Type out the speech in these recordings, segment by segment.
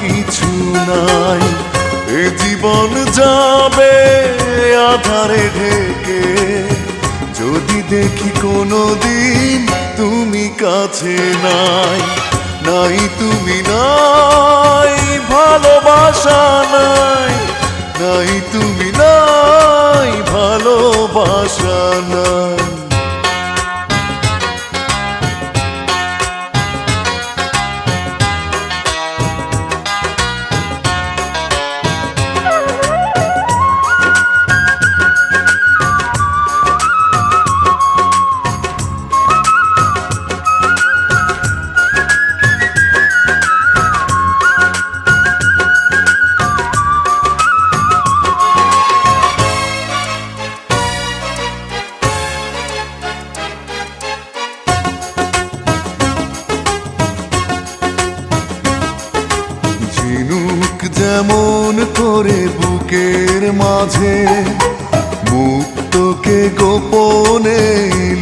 কিছু নাই। এ জীবন যাবে আধারে ঢেকে, যদি দেখি কোনো দিন তুমি কাছে নাই। নাই তুমি নাই, ভালোবাসা নাই। নাই তুমি নাই, ভালোবাসা নাই। ঝিনুক যেমন করে বুকের মাঝে মুক্তকে গোপনে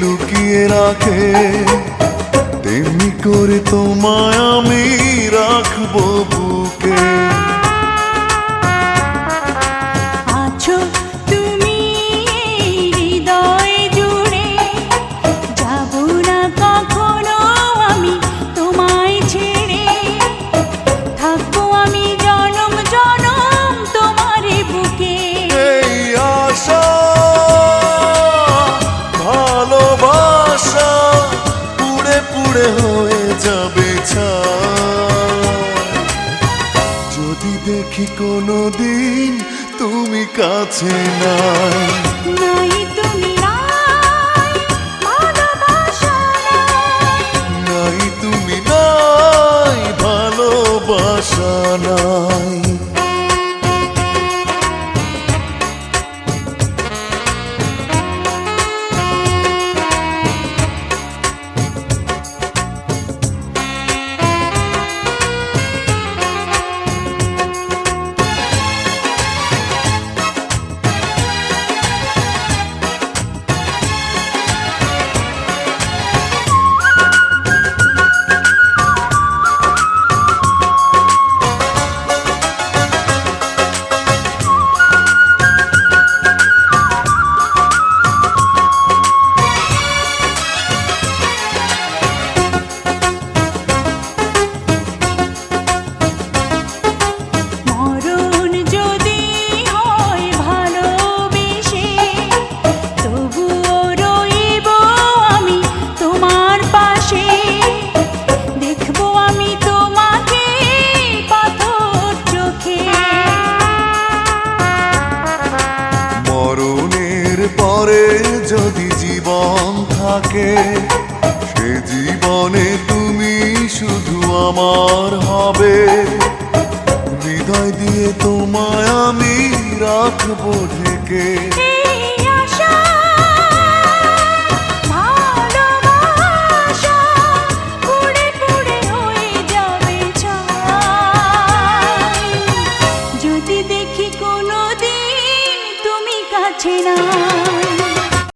লুকিয়ে রাখে, তেমনি করে তোমায় আমি রাখবো বুকে। আছো তুমি হৃদয় জুড়ে, যাব না কখনো আমি তোমায় ছেড়ে। থাকবো আমি জনম জনম তোমারই বুকে। এই আশা ভালোবাসা পুড়ে পুড়ে হয়ে যাবে ছাই, যদি দেখি কোনো দিন তুমি কাছে নাই। নাই তুমি নাই, ভালোবাসা নাই। নাই তুমি নাই, ভালোবাসা নাই। পরে যদি জীবন থাকে, সে জীবনে তুমি শুধু আমার হবে। হৃদয় দিয়ে তোমায় আমি রাখবো ঢেকে।